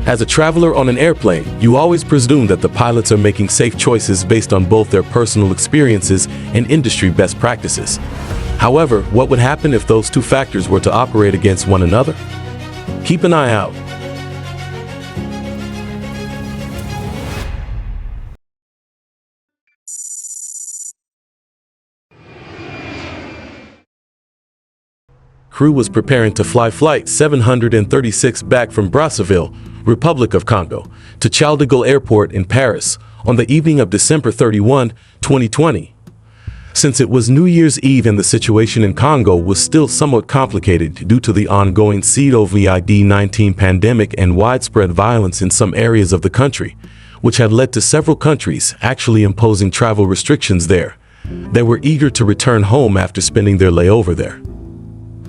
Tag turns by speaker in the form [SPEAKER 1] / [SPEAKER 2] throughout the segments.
[SPEAKER 1] As a traveler on an airplane, you always presume that the pilots are making safe choices based on both their personal experiences and industry best practices. However, what would happen if those two factors were to operate against one another? Keep an eye out. Crew was preparing to fly Flight 736 back from Brazzaville, Republic of Congo, to Charles de Gaulle Airport in Paris on the evening of December 31, 2020. Since it was New Year's Eve and the situation in Congo was still somewhat complicated due to the ongoing COVID-19 pandemic and widespread violence in some areas of the country, which had led to several countries actually imposing travel restrictions there, they were eager to return home after spending their layover there.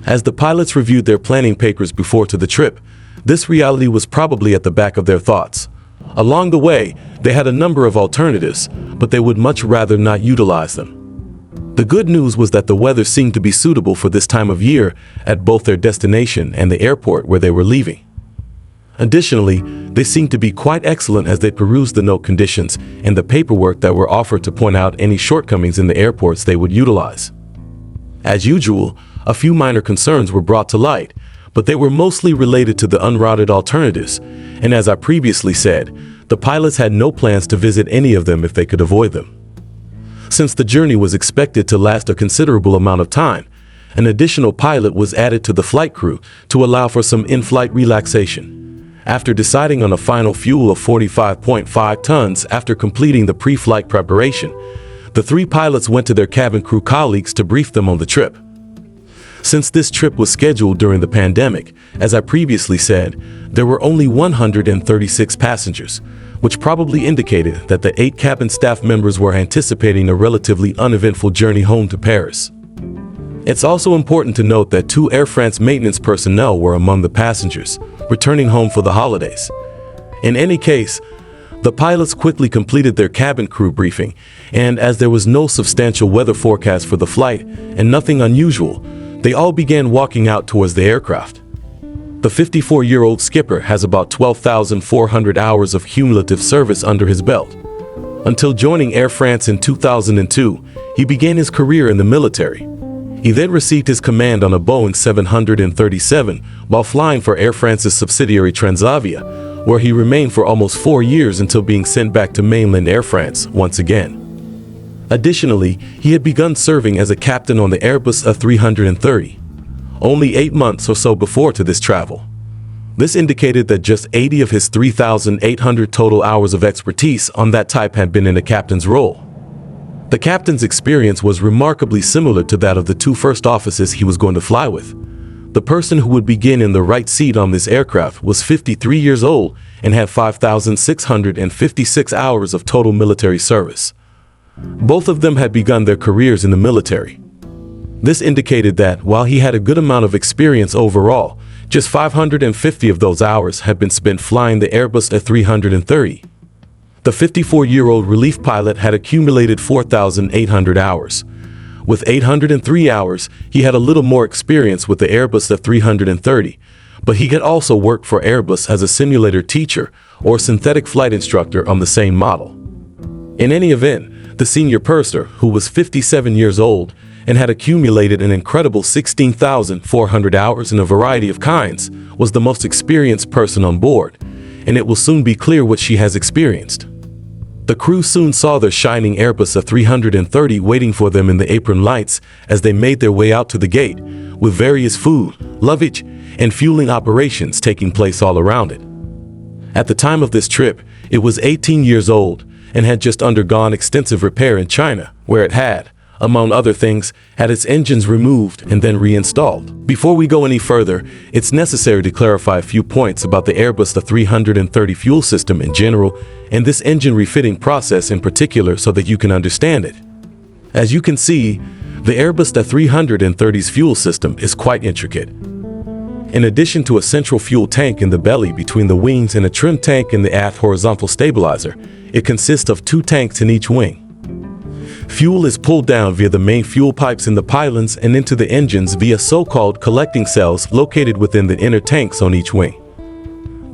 [SPEAKER 1] As the pilots reviewed their planning papers before to the trip, this reality was probably at the back of their thoughts. Along the way, they had a number of alternatives, but they would much rather not utilize them. The good news was that the weather seemed to be suitable for this time of year at both their destination and the airport where they were leaving. Additionally, they seemed to be quite excellent as they perused the note conditions and the paperwork that were offered to point out any shortcomings in the airports they would utilize. As usual, a few minor concerns were brought to light, but they were mostly related to the unrouted alternatives, and as I previously said, the pilots had no plans to visit any of them if they could avoid them. Since the journey was expected to last a considerable amount of time, an additional pilot was added to the flight crew to allow for some in-flight relaxation. After deciding on a final fuel of 45.5 tons after completing the pre-flight preparation, the three pilots went to their cabin crew colleagues to brief them on the trip. Since this trip was scheduled during the pandemic, as I previously said, there were only 136 passengers, which probably indicated that the 8 cabin staff members were anticipating a relatively uneventful journey home to Paris. It's also important to note that 2 Air France maintenance personnel were among the passengers, returning home for the holidays. In any case, the pilots quickly completed their cabin crew briefing, and as there was no substantial weather forecast for the flight and nothing unusual, they all began walking out towards the aircraft. The 54-year-old skipper has about 12,400 hours of cumulative service under his belt. Until joining Air France in 2002, he began his career in the military. He then received his command on a Boeing 737 while flying for Air France's subsidiary Transavia, where he remained for almost 4 years until being sent back to mainland Air France once again. Additionally, he had begun serving as a captain on the Airbus A330, only 8 months or so before to this travel. This indicated that just 80 of his 3,800 total hours of expertise on that type had been in a captain's role. The captain's experience was remarkably similar to that of the 2 first officers he was going to fly with. The person who would begin in the right seat on this aircraft was 53 years old and had 5,656 hours of total military service. Both of them had begun their careers in the military. This indicated that, while he had a good amount of experience overall, just 550 of those hours had been spent flying the Airbus A330. The 54-year-old relief pilot had accumulated 4,800 hours. With 803 hours, he had a little more experience with the Airbus A330, but he had also worked for Airbus as a simulator teacher or synthetic flight instructor on the same model. In any event, the senior purser, who was 57 years old and had accumulated an incredible 16,400 hours in a variety of kinds, was the most experienced person on board, and it will soon be clear what she has experienced. The crew soon saw their shining Airbus A330 waiting for them in the apron lights as they made their way out to the gate, with various food, luggage, and fueling operations taking place all around it. At the time of this trip, it was 18 years old and had just undergone extensive repair in China, where it had, among other things, had its engines removed and then reinstalled. Before we go any further, it's necessary to clarify a few points about the Airbus A330 fuel system in general and this engine refitting process in particular so that you can understand it. As you can see, the Airbus A330's fuel system is quite intricate. In addition to a central fuel tank in the belly between the wings and a trim tank in the aft horizontal stabilizer, it consists of 2 tanks in each wing. Fuel is pulled down via the main fuel pipes in the pylons and into the engines via so-called collecting cells located within the inner tanks on each wing.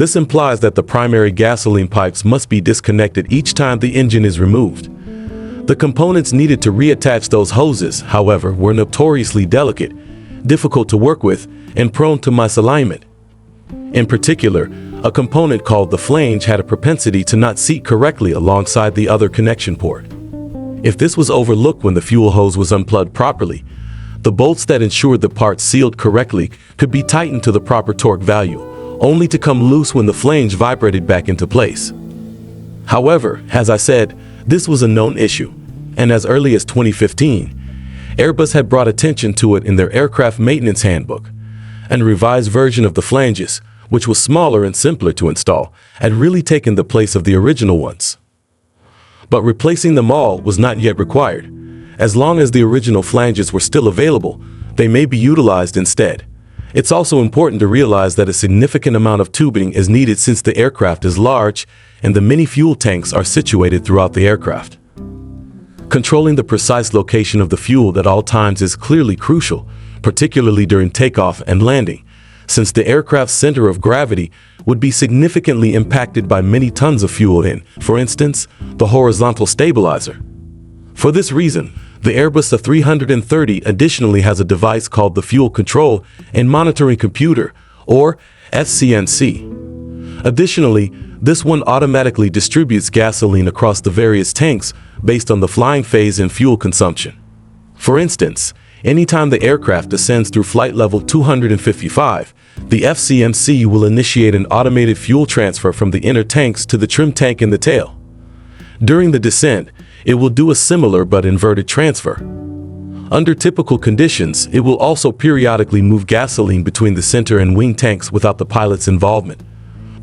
[SPEAKER 1] This implies that the primary gasoline pipes must be disconnected each time the engine is removed. The components needed to reattach those hoses, however, were notoriously delicate, difficult to work with, and prone to misalignment. In particular, a component called the flange had a propensity to not seat correctly alongside the other connection port. If this was overlooked when the fuel hose was unplugged properly, the bolts that ensured the part sealed correctly could be tightened to the proper torque value, only to come loose when the flange vibrated back into place. However, as I said, this was a known issue, and as early as 2015, Airbus had brought attention to it in their aircraft maintenance handbook. And a revised version of the flanges, which was smaller and simpler to install, had really taken the place of the original ones. But replacing them all was not yet required. As long as the original flanges were still available, they may be utilized instead. It's also important to realize that a significant amount of tubing is needed since the aircraft is large and the many fuel tanks are situated throughout the aircraft. Controlling the precise location of the fuel at all times is clearly crucial, particularly during takeoff and landing, since the aircraft's center of gravity would be significantly impacted by many tons of fuel in, for instance, the horizontal stabilizer. For this reason, the Airbus A330 additionally has a device called the Fuel Control and Monitoring Computer, or FCNC. Additionally, this one automatically distributes gasoline across the various tanks based on the flying phase and fuel consumption. For instance, anytime the aircraft descends through flight level 255, the FCNC will initiate an automated fuel transfer from the inner tanks to the trim tank in the tail. During the descent, it will do a similar but inverted transfer. Under typical conditions, it will also periodically move gasoline between the center and wing tanks without the pilot's involvement.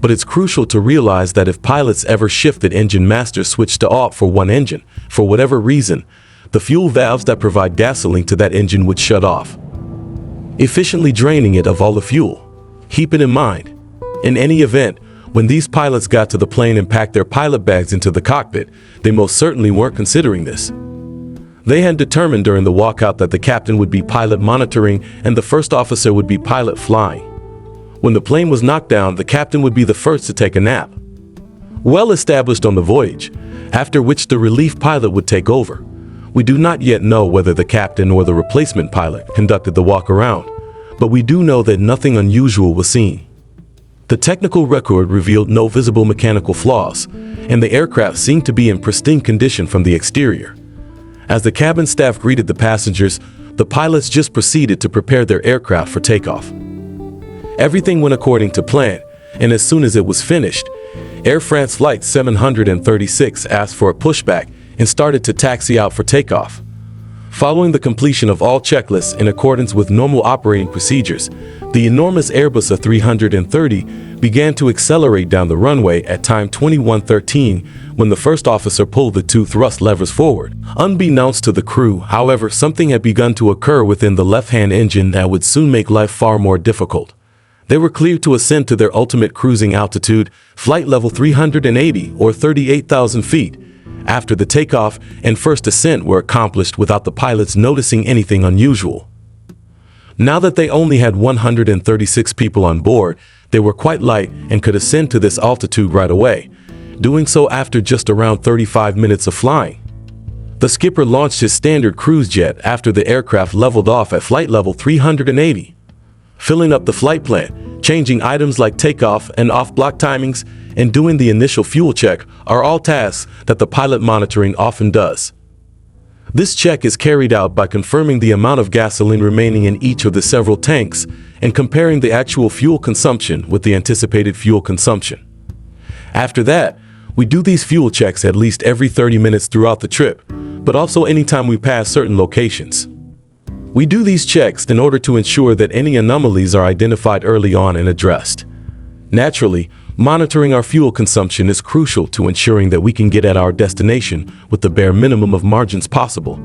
[SPEAKER 1] But it's crucial to realize that if pilots ever shifted engine master switch to off for one engine, for whatever reason, the fuel valves that provide gasoline to that engine would shut off, efficiently draining it of all the fuel. Keep it in mind. In any event, when these pilots got to the plane and packed their pilot bags into the cockpit, they most certainly weren't considering this. They had determined during the walkout that the captain would be pilot monitoring and the first officer would be pilot flying. When the plane was knocked down, the captain would be the first to take a nap, well established on the voyage, after which the relief pilot would take over. We do not yet know whether the captain or the replacement pilot conducted the walk around, but we do know that nothing unusual was seen. The technical record revealed no visible mechanical flaws, and the aircraft seemed to be in pristine condition from the exterior. As the cabin staff greeted the passengers, the pilots just proceeded to prepare their aircraft for takeoff. Everything went according to plan, and as soon as it was finished, Air France Flight 736 asked for a pushback and started to taxi out for takeoff. Following the completion of all checklists in accordance with normal operating procedures, the enormous Airbus A330 began to accelerate down the runway at time 21:13 when the first officer pulled the two thrust levers forward. Unbeknownst to the crew, however, something had begun to occur within the left-hand engine that would soon make life far more difficult. They were cleared to ascend to their ultimate cruising altitude, flight level 380 or 38,000 feet, after the takeoff and first ascent were accomplished without the pilots noticing anything unusual. Now that they only had 136 people on board, they were quite light and could ascend to this altitude right away, doing so after just around 35 minutes of flying. The skipper launched his standard cruise jet after the aircraft leveled off at flight level 380. Filling up the flight plan, changing items like takeoff and off-block timings, and doing the initial fuel check are all tasks that the pilot monitoring often does. This check is carried out by confirming the amount of gasoline remaining in each of the several tanks and comparing the actual fuel consumption with the anticipated fuel consumption. After that, we do these fuel checks at least every 30 minutes throughout the trip, but also anytime we pass certain locations. We do these checks in order to ensure that any anomalies are identified early on and addressed. Naturally, monitoring our fuel consumption is crucial to ensuring that we can get at our destination with the bare minimum of margins possible,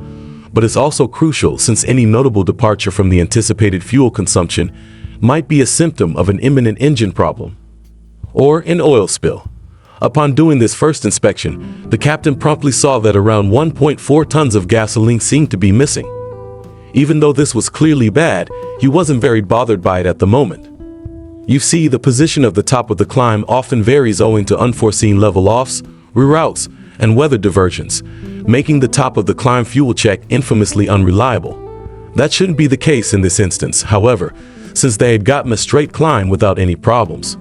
[SPEAKER 1] but it's also crucial since any notable departure from the anticipated fuel consumption might be a symptom of an imminent engine problem or an oil spill. Upon doing this first inspection, the captain promptly saw that around 1.4 tons of gasoline seemed to be missing. Even though this was clearly bad, he wasn't very bothered by it at the moment. You see, the position of the top of the climb often varies owing to unforeseen level offs, reroutes, and weather diversions, making the top of the climb fuel check infamously unreliable. That shouldn't be the case in this instance, however, since they had gotten a straight climb without any problems.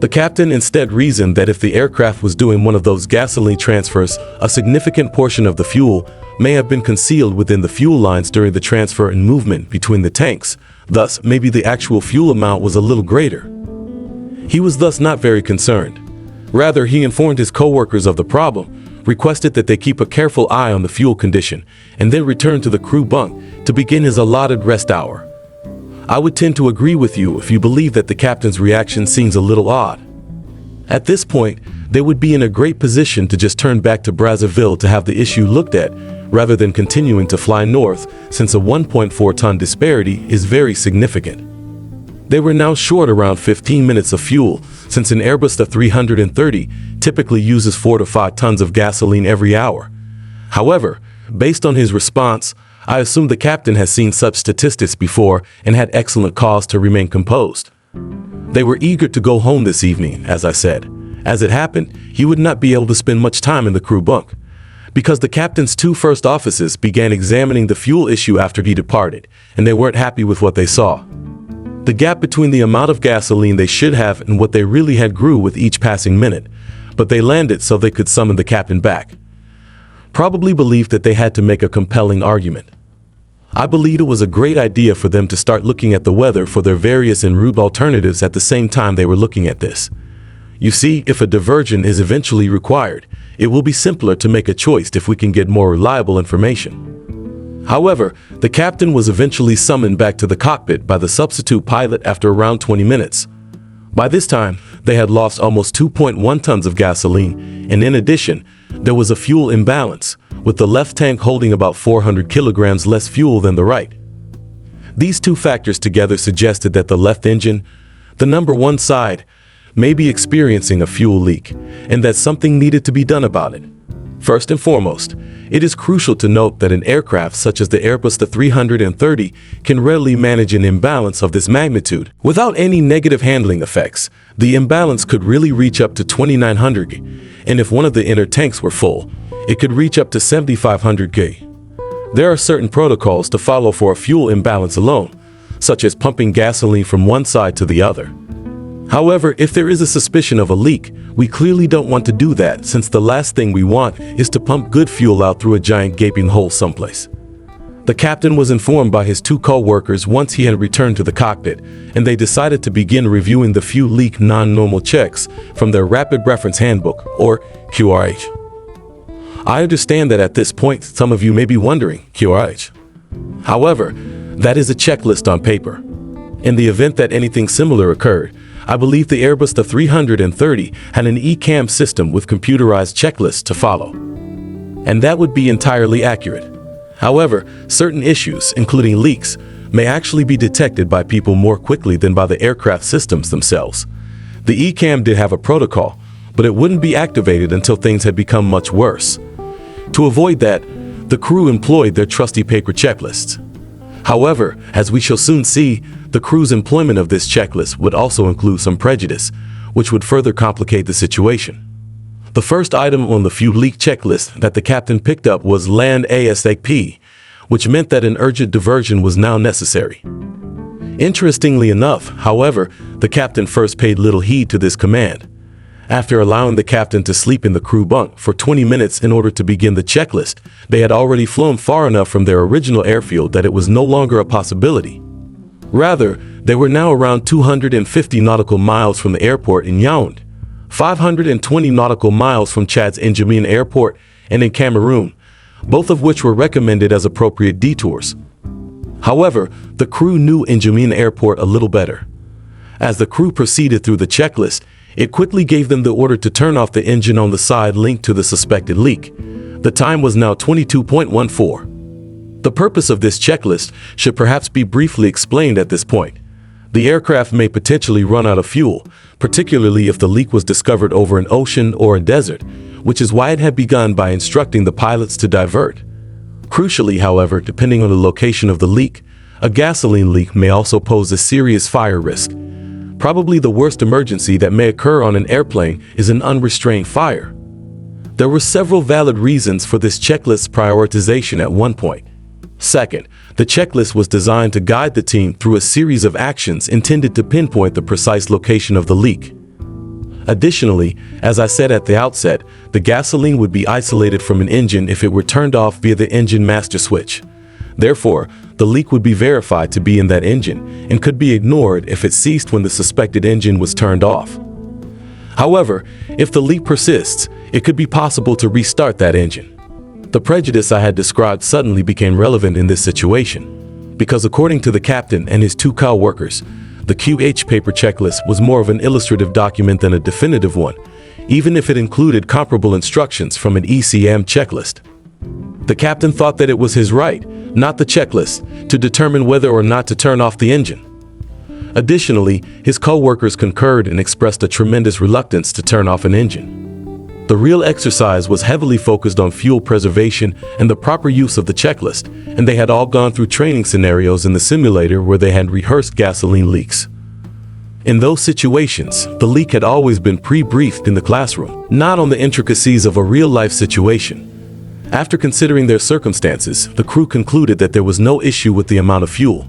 [SPEAKER 1] The captain instead reasoned that if the aircraft was doing one of those gasoline transfers, a significant portion of the fuel may have been concealed within the fuel lines during the transfer and movement between the tanks. Thus, maybe the actual fuel amount was a little greater. He was thus not very concerned. Rather, he informed his co-workers of the problem, requested that they keep a careful eye on the fuel condition, and then returned to the crew bunk to begin his allotted rest hour. I would tend to agree with you if you believe that the captain's reaction seems a little odd. At this point, they would be in a great position to just turn back to Brazzaville to have the issue looked at, rather than continuing to fly north, since a 1.4-ton disparity is very significant. They were now short around 15 minutes of fuel, since an Airbus A330 typically uses 4 to 5 tons of gasoline every hour. However, based on his response, I assume the captain has seen such statistics before and had excellent cause to remain composed. They were eager to go home this evening, as I said. As it happened, he would not be able to spend much time in the crew bunk, because the captain's two first officers began examining the fuel issue after he departed, and they weren't happy with what they saw. The gap between the amount of gasoline they should have and what they really had grew with each passing minute, but they landed so they could summon the captain back. Probably believed that they had to make a compelling argument. I believed it was a great idea for them to start looking at the weather for their various en route alternatives at the same time they were looking at this. You see, if a diversion is eventually required, it will be simpler to make a choice if we can get more reliable information. However, the captain was eventually summoned back to the cockpit by the substitute pilot after around 20 minutes. By this time, they had lost almost 2.1 tons of gasoline, and in addition, there was a fuel imbalance, with the left tank holding about 400 kilograms less fuel than the right. These two factors together suggested that the left engine, the number one side, may be experiencing a fuel leak, and that something needed to be done about it. First and foremost, it is crucial to note that an aircraft such as the Airbus A330 can readily manage an imbalance of this magnitude without any negative handling effects. The imbalance could really reach up to 2,900 G, and if one of the inner tanks were full, it could reach up to 7,500 G. There are certain protocols to follow for a fuel imbalance alone, such as pumping gasoline from one side to the other. However, if there is a suspicion of a leak, we clearly don't want to do that, since the last thing we want is to pump good fuel out through a giant gaping hole someplace. The captain was informed by his two co-workers once he had returned to the cockpit, and they decided to begin reviewing the fuel leak non-normal checks from their Rapid Reference Handbook, or QRH. I understand that at this point some of you may be wondering, QRH. However, that is a checklist on paper. In the event that anything similar occurred, I believe the Airbus A330 had an ECAM system with computerized checklists to follow. And that would be entirely accurate. However, certain issues, including leaks, may actually be detected by people more quickly than by the aircraft systems themselves. The ECAM did have a protocol, but it wouldn't be activated until things had become much worse. To avoid that, the crew employed their trusty paper checklists. However, as we shall soon see, the crew's employment of this checklist would also include some prejudice, which would further complicate the situation. The first item on the fuel leak checklist that the captain picked up was land ASAP, which meant that an urgent diversion was now necessary. Interestingly enough, however, the captain first paid little heed to this command. After allowing the captain to sleep in the crew bunk for 20 minutes in order to begin the checklist, they had already flown far enough from their original airfield that it was no longer a possibility. Rather, they were now around 250 nautical miles from the airport in Yaoundé, 520 nautical miles from Chad's N'Djamena Airport and in Cameroon, both of which were recommended as appropriate detours. However, the crew knew N'Djamena Airport a little better. As the crew proceeded through the checklist, it quickly gave them the order to turn off the engine on the side linked to the suspected leak. The time was now 22.14. The purpose of this checklist should perhaps be briefly explained at this point. The aircraft may potentially run out of fuel, particularly if the leak was discovered over an ocean or a desert, which is why it had begun by instructing the pilots to divert. Crucially, however, depending on the location of the leak, a gasoline leak may also pose a serious fire risk. Probably the worst emergency that may occur on an airplane is an unrestrained fire. There were several valid reasons for this checklist's prioritization at one point. Second, the checklist was designed to guide the team through a series of actions intended to pinpoint the precise location of the leak. Additionally, as I said at the outset, the gasoline would be isolated from an engine if it were turned off via the engine master switch. Therefore, the leak would be verified to be in that engine and could be ignored if it ceased when the suspected engine was turned off. However, if the leak persists, it could be possible to restart that engine. The prejudice I had described suddenly became relevant in this situation, because according to the captain and his two co-workers, the QH paper checklist was more of an illustrative document than a definitive one, even if it included comparable instructions from an ECM checklist. The captain thought that it was his right, not the checklist, to determine whether or not to turn off the engine. Additionally, his co-workers concurred and expressed a tremendous reluctance to turn off an engine. The real exercise was heavily focused on fuel preservation and the proper use of the checklist, and they had all gone through training scenarios in the simulator where they had rehearsed gasoline leaks. In those situations, the leak had always been pre-briefed in the classroom, not on the intricacies of a real-life situation. After considering their circumstances, the crew concluded that there was no issue with the amount of fuel.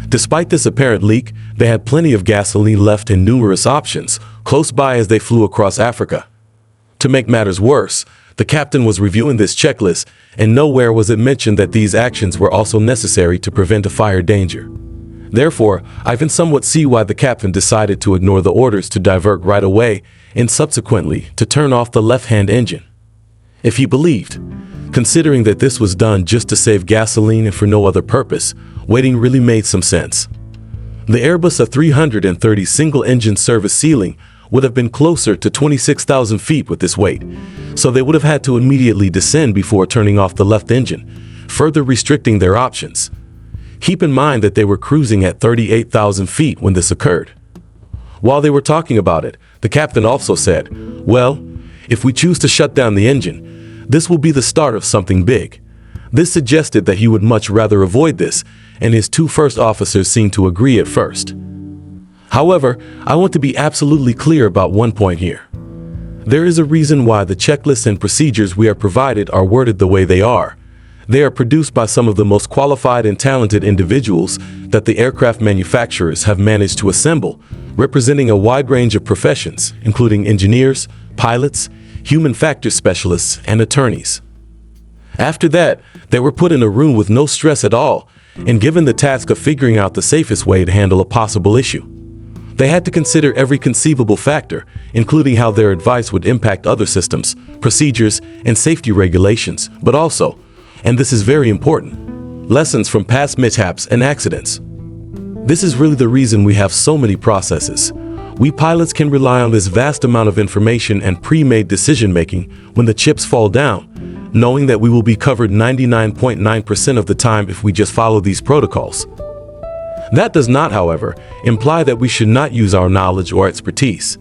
[SPEAKER 1] Despite this apparent leak, they had plenty of gasoline left and numerous options close by as they flew across Africa. To make matters worse, the captain was reviewing this checklist, and nowhere was it mentioned that these actions were also necessary to prevent a fire danger. Therefore, I can somewhat see why the captain decided to ignore the orders to divert right away and subsequently to turn off the left-hand engine. If he believed, considering that this was done just to save gasoline and for no other purpose, waiting really made some sense. The Airbus A330 single-engine service ceiling would have been closer to 26,000 feet with this weight, so they would have had to immediately descend before turning off the left engine, further restricting their options. Keep in mind that they were cruising at 38,000 feet when this occurred. While they were talking about it, the captain also said, "Well, if we choose to shut down the engine, this will be the start of something big." This suggested that he would much rather avoid this, and his two first officers seemed to agree at first. However, I want to be absolutely clear about one point here. There is a reason why the checklists and procedures we are provided are worded the way they are. They are produced by some of the most qualified and talented individuals that the aircraft manufacturers have managed to assemble, representing a wide range of professions, including engineers, pilots, human factors specialists, and attorneys. After that, they were put in a room with no stress at all and given the task of figuring out the safest way to handle a possible issue. They had to consider every conceivable factor, including how their advice would impact other systems, procedures, and safety regulations, but also, and this is very important, lessons from past mishaps and accidents. This is really the reason we have so many processes. We pilots can rely on this vast amount of information and pre-made decision-making when the chips fall down, knowing that we will be covered 99.9% of the time if we just follow these protocols. That does not, however, imply that we should not use our knowledge or expertise.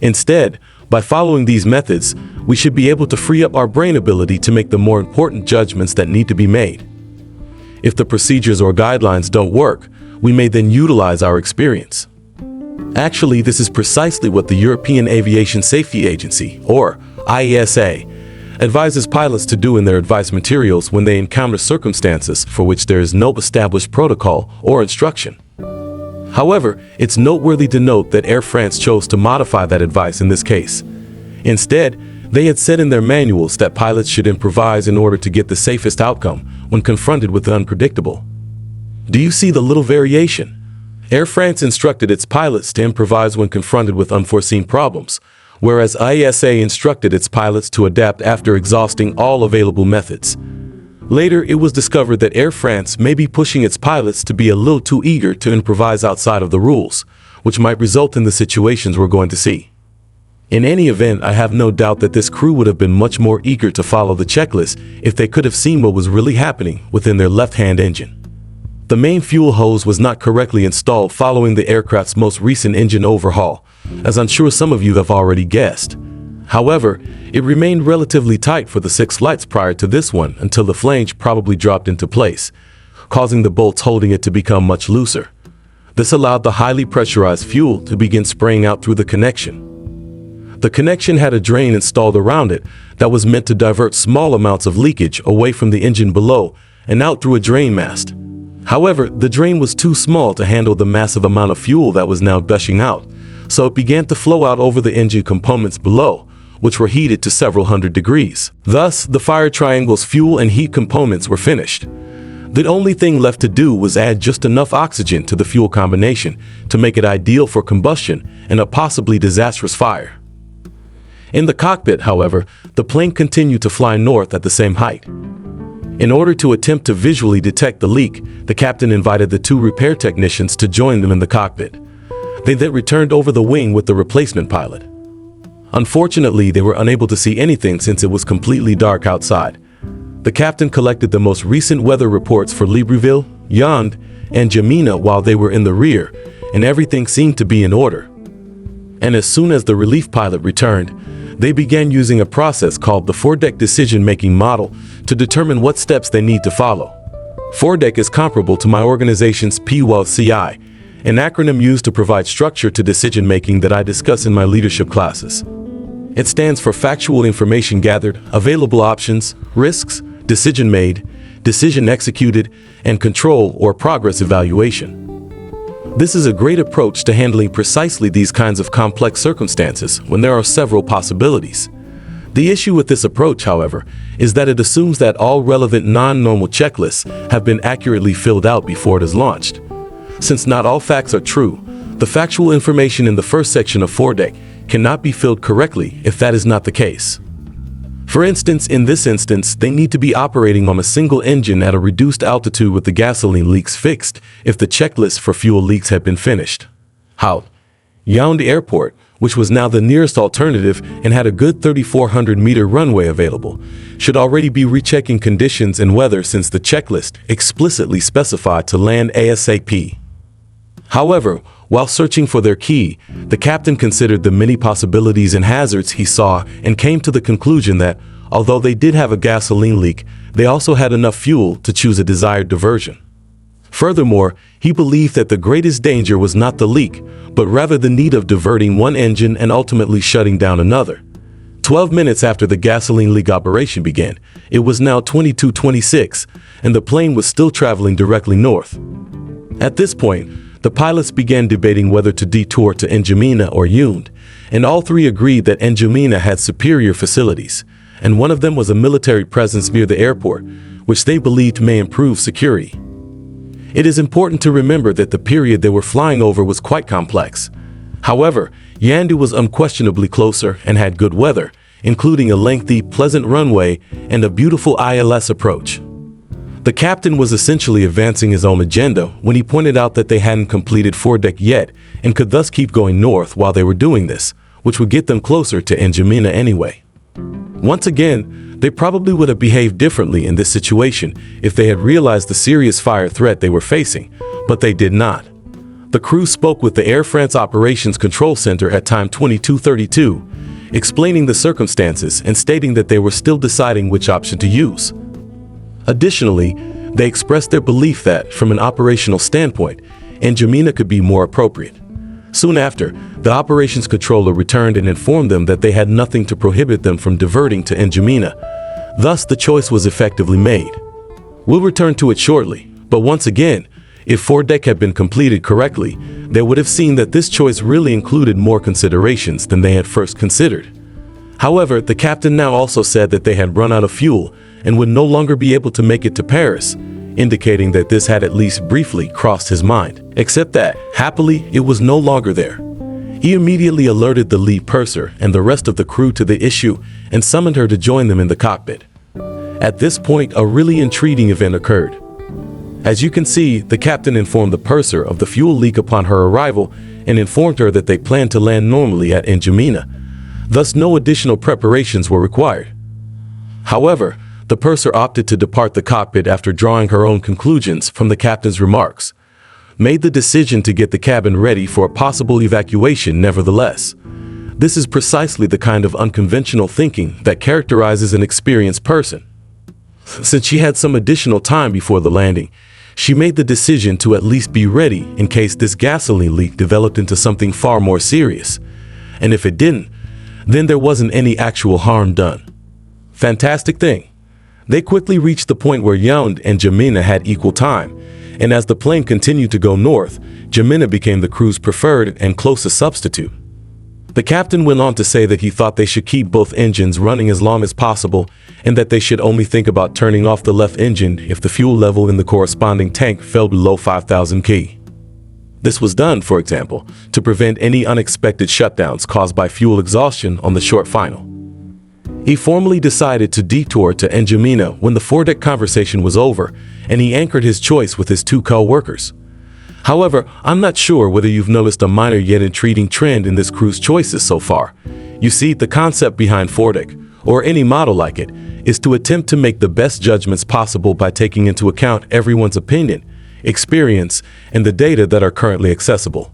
[SPEAKER 1] Instead, by following these methods, we should be able to free up our brain ability to make the more important judgments that need to be made. If the procedures or guidelines don't work, we may then utilize our experience. Actually, this is precisely what the European Aviation Safety Agency, or IASA, advises pilots to do in their advice materials when they encounter circumstances for which there is no established protocol or instruction. However, it's noteworthy to note that Air France chose to modify that advice in this case. Instead, they had said in their manuals that pilots should improvise in order to get the safest outcome when confronted with the unpredictable. Do you see the little variation? Air France instructed its pilots to improvise when confronted with unforeseen problems, whereas IASA instructed its pilots to adapt after exhausting all available methods. Later, it was discovered that Air France may be pushing its pilots to be a little too eager to improvise outside of the rules, which might result in the situations we're going to see. In any event, I have no doubt that this crew would have been much more eager to follow the checklist if they could have seen what was really happening within their left-hand engine. The main fuel hose was not correctly installed following the aircraft's most recent engine overhaul, as I'm sure some of you have already guessed. However, it remained relatively tight for the 6 flights prior to this one until the flange probably dropped into place, causing the bolts holding it to become much looser. This allowed the highly pressurized fuel to begin spraying out through the connection. The connection had a drain installed around it that was meant to divert small amounts of leakage away from the engine below and out through a drain mast. However, the drain was too small to handle the massive amount of fuel that was now gushing out, so it began to flow out over the engine components below, which were heated to several hundred degrees. Thus, the fire triangle's fuel and heat components were finished. The only thing left to do was add just enough oxygen to the fuel combination to make it ideal for combustion and a possibly disastrous fire. In the cockpit, however, the plane continued to fly north at the same height. In order to attempt to visually detect the leak, the captain invited the two repair technicians to join them in the cockpit. They then returned over the wing with the replacement pilot. Unfortunately, they were unable to see anything since it was completely dark outside. The captain collected the most recent weather reports for Libreville, Yond, and Jamina while they were in the rear, and everything seemed to be in order. And as soon as the relief pilot returned, they began using a process called the foredeck decision-making model to determine what steps they need to follow. Foredeck is comparable to my organization's PWCI, an acronym used to provide structure to decision-making that I discuss in my leadership classes. It stands for factual information gathered, available options, risks, decision made, decision executed, and control or progress evaluation. This is a great approach to handling precisely these kinds of complex circumstances when there are several possibilities. The issue with this approach, however, is that it assumes that all relevant non-normal checklists have been accurately filled out before it is launched. Since not all facts are true, the factual information in the first section of foredeck cannot be filled correctly if that is not the case. For instance, in this instance, they need to be operating on a single engine at a reduced altitude with the gasoline leaks fixed if the checklist for fuel leaks had been finished. How? Yaoundé Airport, which was now the nearest alternative and had a good 3,400-meter runway available, should already be rechecking conditions and weather since the checklist explicitly specified to land ASAP. However, while searching for their key, the captain considered the many possibilities and hazards he saw and came to the conclusion that, although they did have a gasoline leak, they also had enough fuel to choose a desired diversion. Furthermore, he believed that the greatest danger was not the leak, but rather the need of diverting one engine and ultimately shutting down another. 12 minutes after the gasoline leak operation began, it was now 22:26, and the plane was still traveling directly north. At this point, the pilots began debating whether to detour to N'Djamena or Yaoundé, and all three agreed that N'Djamena had superior facilities, and one of them was a military presence near the airport, which they believed may improve security. It is important to remember that the period they were flying over was quite complex. However, Yaoundé was unquestionably closer and had good weather, including a lengthy, pleasant runway and a beautiful ILS approach. The captain was essentially advancing his own agenda when he pointed out that they hadn't completed foredeck yet and could thus keep going north while they were doing this, which would get them closer to N'Djamena anyway. Once again, they probably would have behaved differently in this situation if they had realized the serious fire threat they were facing, but they did not. The crew spoke with the Air France Operations Control Center at time 22:32, explaining the circumstances and stating that they were still deciding which option to use. Additionally, they expressed their belief that, from an operational standpoint, N'Djamena could be more appropriate. Soon after, the operations controller returned and informed them that they had nothing to prohibit them from diverting to N'Djamena. Thus, the choice was effectively made. We'll return to it shortly, but once again, if foredeck had been completed correctly, they would have seen that this choice really included more considerations than they had first considered. However, the captain now also said that they had run out of fuel and would no longer be able to make it to Paris, indicating that this had at least briefly crossed his mind, except that, happily, it was no longer there. He immediately alerted the lead purser and the rest of the crew to the issue and summoned her to join them in the cockpit. At this point, a really intriguing event occurred. As you can see, the captain informed the purser of the fuel leak upon her arrival and informed her that they planned to land normally at N'Djamena. Thus, no additional preparations were required. However, the purser opted to depart the cockpit after drawing her own conclusions from the captain's remarks, made the decision to get the cabin ready for a possible evacuation nevertheless. This is precisely the kind of unconventional thinking that characterizes an experienced person. Since she had some additional time before the landing, she made the decision to at least be ready in case this gasoline leak developed into something far more serious. And if it didn't, then there wasn't any actual harm done. Fantastic thing. They quickly reached the point where Yount and Jamina had equal time, and as the plane continued to go north, Jamina became the crew's preferred and closest substitute. The captain went on to say that he thought they should keep both engines running as long as possible, and that they should only think about turning off the left engine if the fuel level in the corresponding tank fell below 5,000 K. This was done, for example, to prevent any unexpected shutdowns caused by fuel exhaustion on the short final. He formally decided to detour to N'Djamena when the foredeck conversation was over, and he anchored his choice with his two co-workers. However, I'm not sure whether you've noticed a minor yet intriguing trend in this crew's choices so far. You see, the concept behind foredeck, or any model like it, is to attempt to make the best judgments possible by taking into account everyone's opinion, experience, and the data that are currently accessible.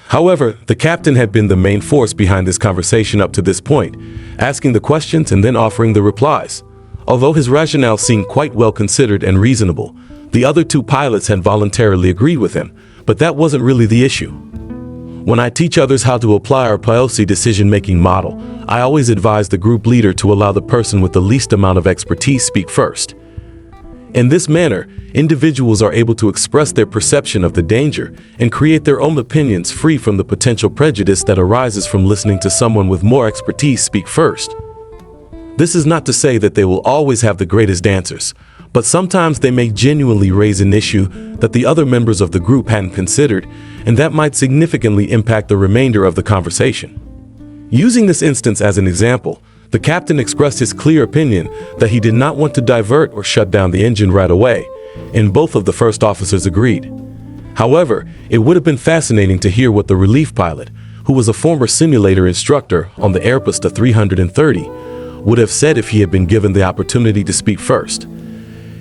[SPEAKER 1] However, the captain had been the main force behind this conversation up to this point, asking the questions and then offering the replies. Although his rationale seemed quite well considered and reasonable, the other two pilots had voluntarily agreed with him, but that wasn't really the issue. When I teach others how to apply our policy decision-making model, I always advise the group leader to allow the person with the least amount of expertise speak first. In this manner, individuals are able to express their perception of the danger and create their own opinions free from the potential prejudice that arises from listening to someone with more expertise speak first. This is not to say that they will always have the greatest answers, but sometimes they may genuinely raise an issue that the other members of the group hadn't considered, and that might significantly impact the remainder of the conversation. Using this instance as an example, the captain expressed his clear opinion that he did not want to divert or shut down the engine right away, and both of the first officers agreed. However, it would have been fascinating to hear what the relief pilot, who was a former simulator instructor on the Airbus A330, would have said if he had been given the opportunity to speak first.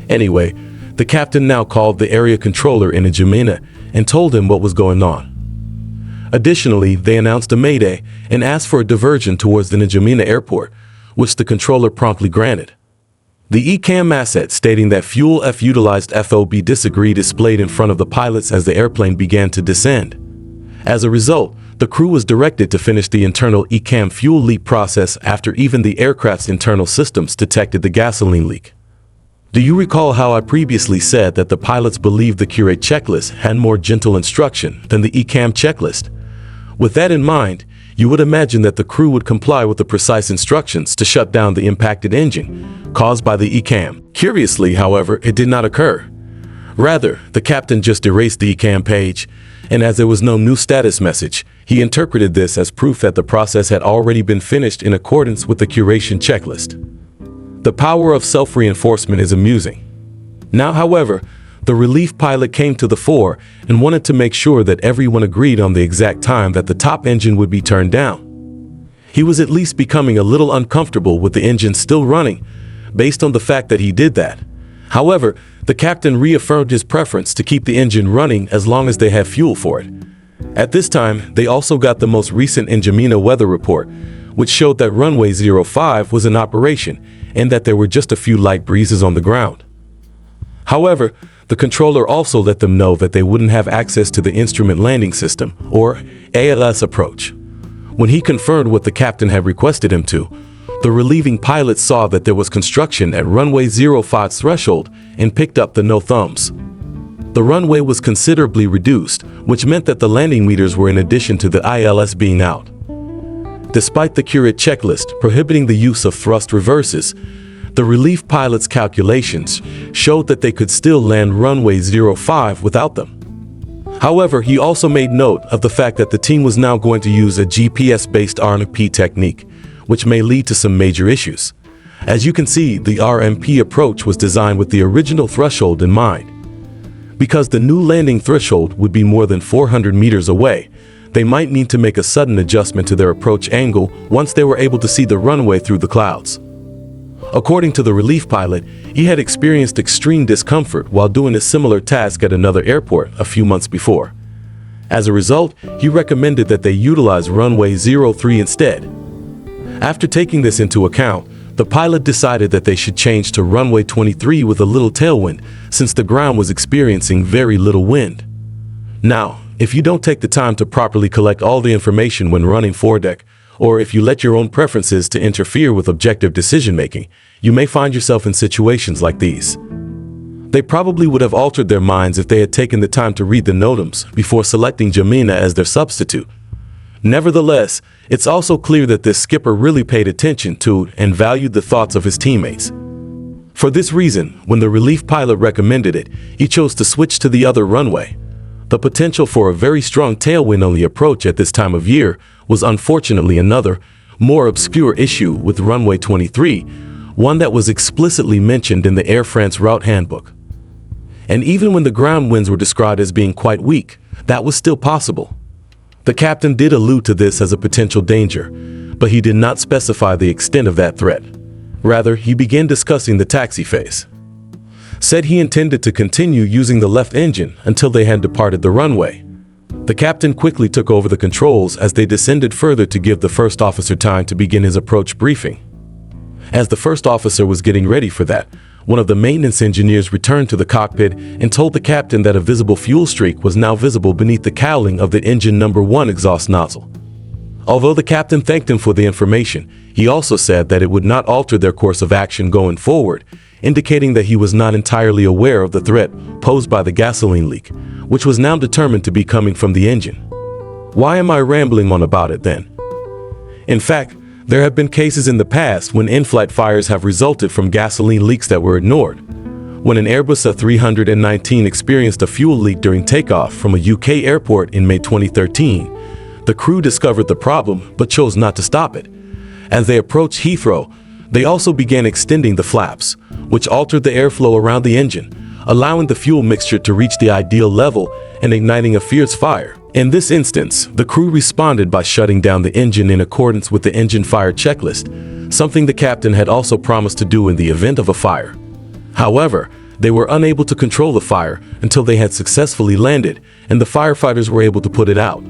[SPEAKER 1] Anyway, the captain now called the area controller in N'Djamena and told him what was going on. Additionally, they announced a mayday and asked for a diversion towards the N'Djamena airport, which the controller promptly granted. The ECAM asset stating that fuel F utilized FOB disagreed displayed in front of the pilots as the airplane began to descend. As a result, the crew was directed to finish the internal ECAM fuel leak process after even the aircraft's internal systems detected the gasoline leak. Do you recall how I previously said that the pilots believed the Curate checklist had more gentle instruction than the ECAM checklist? With that in mind, you would imagine that the crew would comply with the precise instructions to shut down the impacted engine caused by the ECAM. Curiously, however, it did not occur. Rather, the captain just erased the ECAM page, and as there was no new status message, he interpreted this as proof that the process had already been finished in accordance with the curation checklist. The power of self-reinforcement is amusing. Now, however, the relief pilot came to the fore and wanted to make sure that everyone agreed on the exact time that the top engine would be turned down. He was at least becoming a little uncomfortable with the engine still running, based on the fact that he did that. However, the captain reaffirmed his preference to keep the engine running as long as they have fuel for it. At this time, they also got the most recent N'Djamena weather report, which showed that runway 05 was in operation and that there were just a few light breezes on the ground. However, the controller also let them know that they wouldn't have access to the instrument landing system, or ALS approach. When he confirmed what the captain had requested him to, the relieving pilot saw that there was construction at runway 05's threshold and picked up the no thumbs. The runway was considerably reduced, which meant that the landing meters were in addition to the ILS being out. Despite the Curate checklist prohibiting the use of thrust reverses, the relief pilot's calculations showed that they could still land runway 05 without them. However, he also made note of the fact that the team was now going to use a GPS-based RMP technique, which may lead to some major issues. As you can see, the RMP approach was designed with the original threshold in mind. Because the new landing threshold would be more than 400 meters away, they might need to make a sudden adjustment to their approach angle once they were able to see the runway through the clouds. According to the relief pilot, he had experienced extreme discomfort while doing a similar task at another airport a few months before. As a result, he recommended that they utilize runway 03 instead. After taking this into account, the pilot decided that they should change to runway 23 with a little tailwind, since the ground was experiencing very little wind. Now, if you don't take the time to properly collect all the information when running foredeck, or if you let your own preferences to interfere with objective decision-making, you may find yourself in situations like these. They probably would have altered their minds if they had taken the time to read the NOTAMs before selecting Jamina as their substitute. Nevertheless, it's also clear that this skipper really paid attention to and valued the thoughts of his teammates. For this reason, when the relief pilot recommended it, he chose to switch to the other runway. The potential for a very strong tailwind on the approach at this time of year was unfortunately another, more obscure issue with runway 23, one that was explicitly mentioned in the Air France route handbook. And even when the ground winds were described as being quite weak, that was still possible. The captain did allude to this as a potential danger, but he did not specify the extent of that threat. Rather, he began discussing the taxi phase. Said he intended to continue using the left engine until they had departed the runway. The captain quickly took over the controls as they descended further to give the first officer time to begin his approach briefing. As the first officer was getting ready for that, one of the maintenance engineers returned to the cockpit and told the captain that a visible fuel streak was now visible beneath the cowling of the engine number 1 exhaust nozzle. Although the captain thanked him for the information, he also said that it would not alter their course of action going forward, indicating that he was not entirely aware of the threat posed by the gasoline leak, which was now determined to be coming from the engine. Why am I rambling on about it then? In fact, there have been cases in the past when in-flight fires have resulted from gasoline leaks that were ignored. When an Airbus A319 experienced a fuel leak during takeoff from a UK airport in May 2013, the crew discovered the problem but chose not to stop it. As they approached Heathrow, they also began extending the flaps, which altered the airflow around the engine, allowing the fuel mixture to reach the ideal level and igniting a fierce fire. In this instance, the crew responded by shutting down the engine in accordance with the engine fire checklist, something the captain had also promised to do in the event of a fire. However, they were unable to control the fire until they had successfully landed and the firefighters were able to put it out.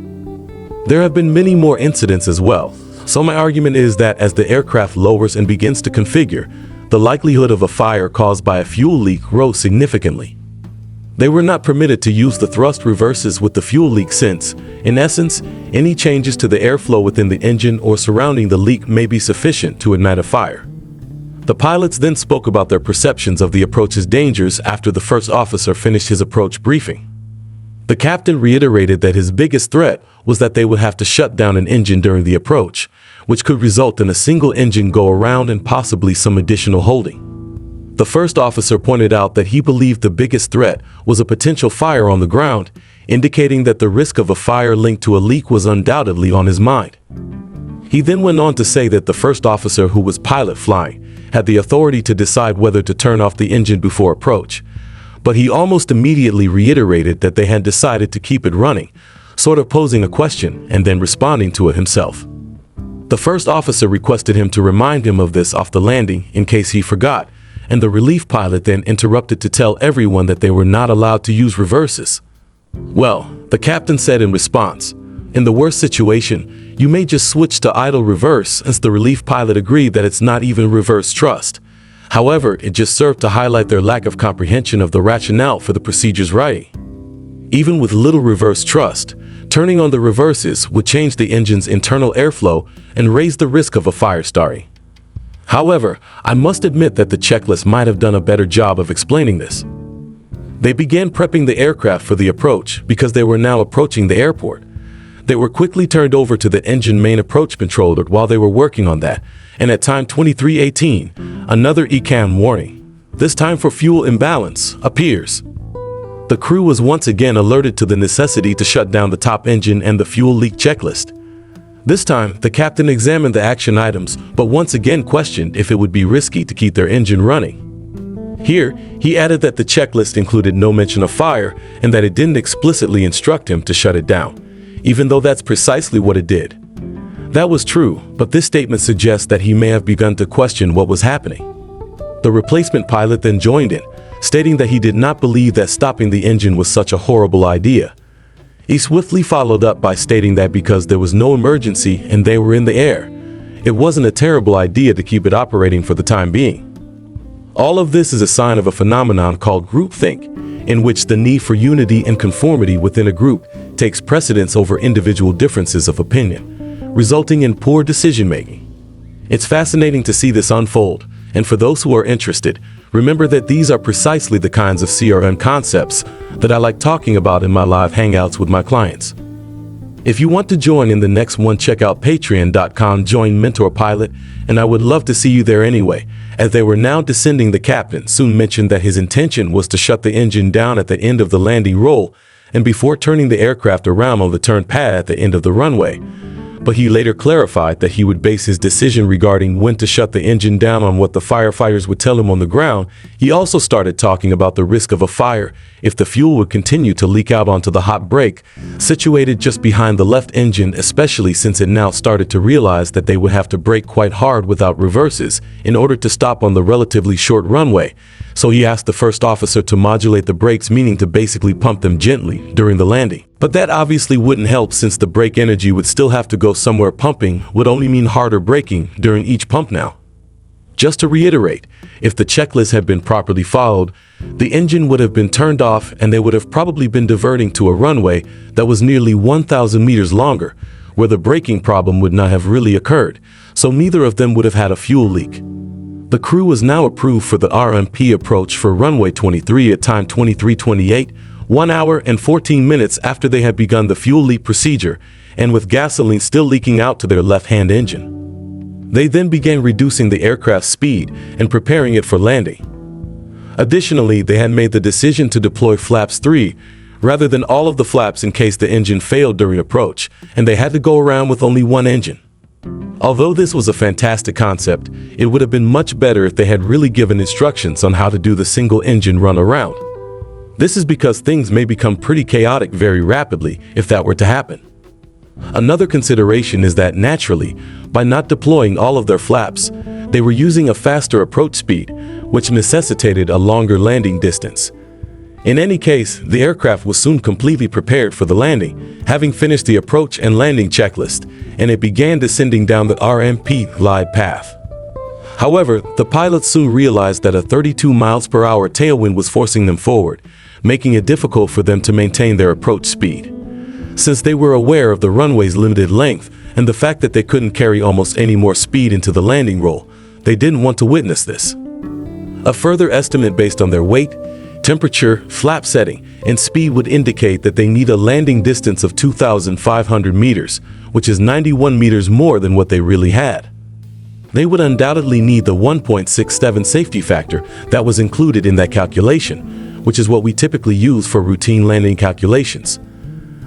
[SPEAKER 1] There have been many more incidents as well, so my argument is that as the aircraft lowers and begins to configure, the likelihood of a fire caused by a fuel leak rose significantly. They were not permitted to use the thrust reverses with the fuel leak since, in essence, any changes to the airflow within the engine or surrounding the leak may be sufficient to ignite a fire. The pilots then spoke about their perceptions of the approach's dangers after the first officer finished his approach briefing. The captain reiterated that his biggest threat was that they would have to shut down an engine during the approach, which could result in a single engine go around and possibly some additional holding. The first officer pointed out that he believed the biggest threat was a potential fire on the ground, indicating that the risk of a fire linked to a leak was undoubtedly on his mind. He then went on to say that the first officer, who was pilot flying, had the authority to decide whether to turn off the engine before approach, but he almost immediately reiterated that they had decided to keep it running, sort of posing a question and then responding to it himself. The first officer requested him to remind him of this off the landing in case he forgot, and the relief pilot then interrupted to tell everyone that they were not allowed to use reverses. Well, the captain said in response, "In the worst situation, you may just switch to idle reverse," as the relief pilot agreed that it's not even reverse thrust. However, it just served to highlight their lack of comprehension of the rationale for the procedure's writing. Even with little reverse thrust, turning on the reverses would change the engine's internal airflow and raise the risk of a fire starting. However, I must admit that the checklist might have done a better job of explaining this. They began prepping the aircraft for the approach because they were now approaching the airport. They were quickly turned over to the engine main approach controller while they were working on that, and at time 23:18, another ECAM warning, this time for fuel imbalance, appears. The crew was once again alerted to the necessity to shut down the top engine and the fuel leak checklist. This time, the captain examined the action items, but once again questioned if it would be risky to keep their engine running. Here, he added that the checklist included no mention of fire and that it didn't explicitly instruct him to shut it down, even though that's precisely what it did. That was true, but this statement suggests that he may have begun to question what was happening. The replacement pilot then joined in, stating that he did not believe that stopping the engine was such a horrible idea. He swiftly followed up by stating that because there was no emergency and they were in the air, it wasn't a terrible idea to keep it operating for the time being. All of this is a sign of a phenomenon called groupthink, in which the need for unity and conformity within a group takes precedence over individual differences of opinion, resulting in poor decision-making. It's fascinating to see this unfold, and for those who are interested, remember that these are precisely the kinds of CRM concepts that I like talking about in my live hangouts with my clients. If you want to join in the next one, check out patreon.com, join Mentor Pilot, and I would love to see you there anyway. As they were now descending, the captain soon mentioned that his intention was to shut the engine down at the end of the landing roll and before turning the aircraft around on the turn pad at the end of the runway. But he later clarified that he would base his decision regarding when to shut the engine down on what the firefighters would tell him on the ground. He also started talking about the risk of a fire if the fuel would continue to leak out onto the hot brake, situated just behind the left engine, especially since it now started to realize that they would have to brake quite hard without reverses in order to stop on the relatively short runway. So he asked the first officer to modulate the brakes, meaning to basically pump them gently during the landing. But that obviously wouldn't help, since the brake energy would still have to go somewhere. Pumping would only mean harder braking during each pump now. Just to reiterate, if the checklist had been properly followed, the engine would have been turned off and they would have probably been diverting to a runway that was nearly 1,000 meters longer, where the braking problem would not have really occurred, so neither of them would have had a fuel leak. The crew was now approved for the RMP approach for runway 23 at time 23:28, 1 hour and 14 minutes after they had begun the fuel leak procedure, and with gasoline still leaking out to their left-hand engine. They then began reducing the aircraft's speed and preparing it for landing. Additionally, they had made the decision to deploy flaps 3 rather than all of the flaps in case the engine failed during approach, and they had to go around with only one engine. Although this was a fantastic concept, it would have been much better if they had really given instructions on how to do the single engine run around. This is because things may become pretty chaotic very rapidly if that were to happen. Another consideration is that naturally, by not deploying all of their flaps, they were using a faster approach speed, which necessitated a longer landing distance. In any case, the aircraft was soon completely prepared for the landing, having finished the approach and landing checklist, and it began descending down the RMP glide path. However, the pilots soon realized that a 32 miles per hour tailwind was forcing them forward, making it difficult for them to maintain their approach speed. Since they were aware of the runway's limited length and the fact that they couldn't carry almost any more speed into the landing roll, they didn't want to witness this. A further estimate based on their weight, temperature, flap setting, and speed would indicate that they need a landing distance of 2,500 meters, which is 91 meters more than what they really had. They would undoubtedly need the 1.67 safety factor that was included in that calculation, which is what we typically use for routine landing calculations.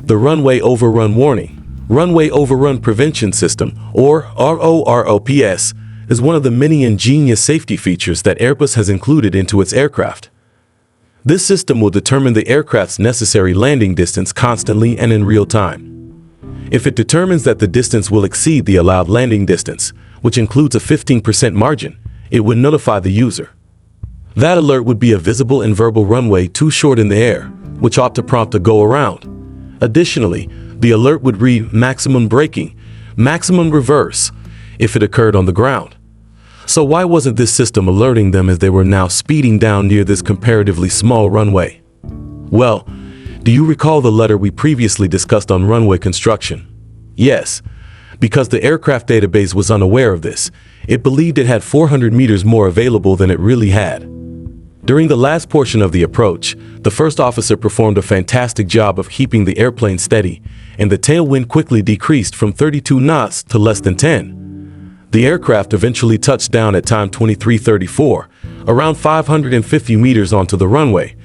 [SPEAKER 1] The Runway Overrun Warning, Runway Overrun Prevention System, or ROROPS, is one of the many ingenious safety features that Airbus has included into its aircraft. This system will determine the aircraft's necessary landing distance constantly and in real time. If it determines that the distance will exceed the allowed landing distance, which includes a 15% margin, it would notify the user. That alert would be a visible and verbal runway too short in the air, which ought to prompt a go around. Additionally, the alert would read maximum braking, maximum reverse, if it occurred on the ground. So why wasn't this system alerting them as they were now speeding down near this comparatively small runway? Well, do you recall the letter we previously discussed on runway construction? Yes, because the aircraft database was unaware of this. It believed it had 400 meters more available than it really had. During the last portion of the approach, the first officer performed a fantastic job of keeping the airplane steady, and the tailwind quickly decreased from 32 knots to less than 10. The aircraft eventually touched down at time 23:34, around 550 meters onto the runway,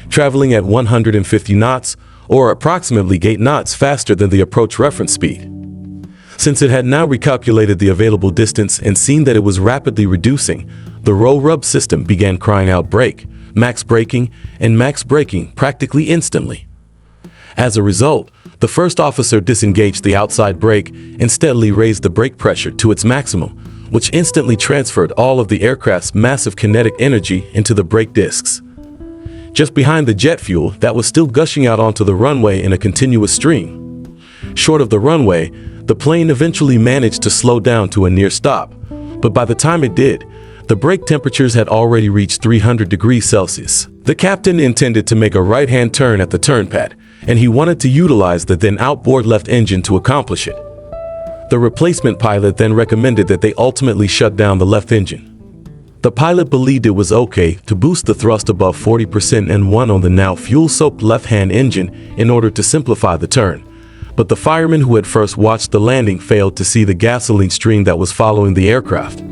[SPEAKER 1] traveling at 150 knots, or approximately 8 knots faster than the approach reference speed. Since it had now recalculated the available distance and seen that it was rapidly reducing, the roll-rub system began crying out brake, max braking, and max braking practically instantly. As a result, the first officer disengaged the outside brake and steadily raised the brake pressure to its maximum, which instantly transferred all of the aircraft's massive kinetic energy into the brake discs. Just behind the jet fuel that was still gushing out onto the runway in a continuous stream. Short of the runway, The plane eventually managed to slow down to a near stop, but by the time it did, the brake temperatures had already reached 300 degrees Celsius. The captain intended to make a right-hand turn at the turn pad, and he wanted to utilize the then outboard left engine to accomplish it. The replacement pilot then recommended that they ultimately shut down the left engine. The pilot believed it was okay to boost the thrust above 40% and one on the now fuel-soaked left-hand engine in order to simplify the turn. But the fireman who had first watched the landing failed to see the gasoline stream that was following the aircraft.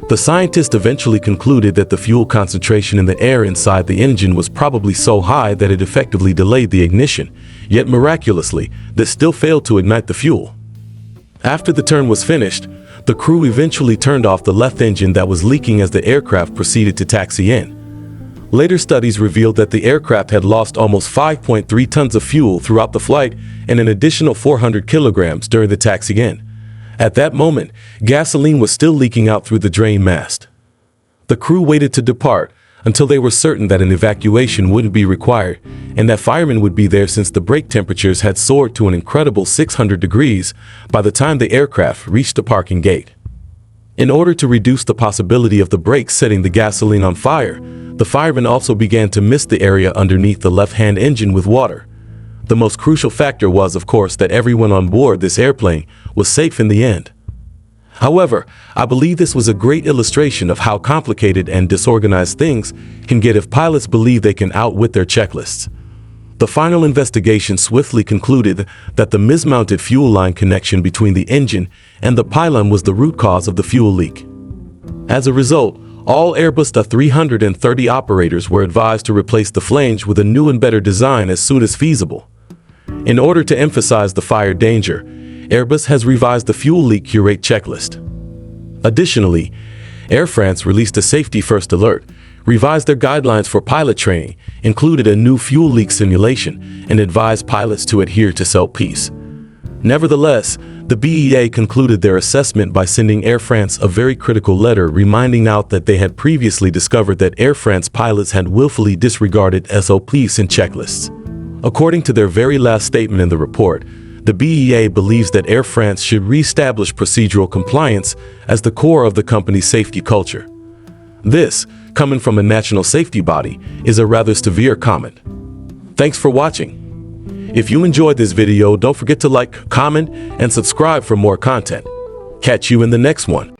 [SPEAKER 1] The scientist eventually concluded that the fuel concentration in the air inside the engine was probably so high that it effectively delayed the ignition, yet miraculously, this still failed to ignite the fuel. After the turn was finished, the crew eventually turned off the left engine that was leaking as the aircraft proceeded to taxi in. Later studies revealed that the aircraft had lost almost 5.3 tons of fuel throughout the flight and an additional 400 kilograms during the taxi in. At that moment, gasoline was still leaking out through the drain mast. The crew waited to depart until they were certain that an evacuation wouldn't be required and that firemen would be there, since the brake temperatures had soared to an incredible 600 degrees by the time the aircraft reached the parking gate. In order to reduce the possibility of the brakes setting the gasoline on fire, the firemen also began to mist the area underneath the left-hand engine with water. The most crucial factor was, of course, that everyone on board this airplane was safe in the end. However, I believe this was a great illustration of how complicated and disorganized things can get if pilots believe they can outwit their checklists. The final investigation swiftly concluded that the mismounted fuel line connection between the engine and the pylon was the root cause of the fuel leak. As a result, all Airbus A330 operators were advised to replace the flange with a new and better design as soon as feasible. In order to emphasize the fire danger, Airbus has revised the fuel leak cure rate checklist. Additionally, Air France released a safety-first alert, revised their guidelines for pilot training, included a new fuel leak simulation, and advised pilots to adhere to SOPs. Nevertheless, the BEA concluded their assessment by sending Air France a very critical letter reminding out that they had previously discovered that Air France pilots had willfully disregarded SOPs and checklists. According to their very last statement in the report, the BEA believes that Air France should re-establish procedural compliance as the core of the company's safety culture. This, coming from a national safety body, is a rather severe comment. Thanks for watching. If you enjoyed this video, don't forget to like, comment, and subscribe for more content. Catch you in the next one.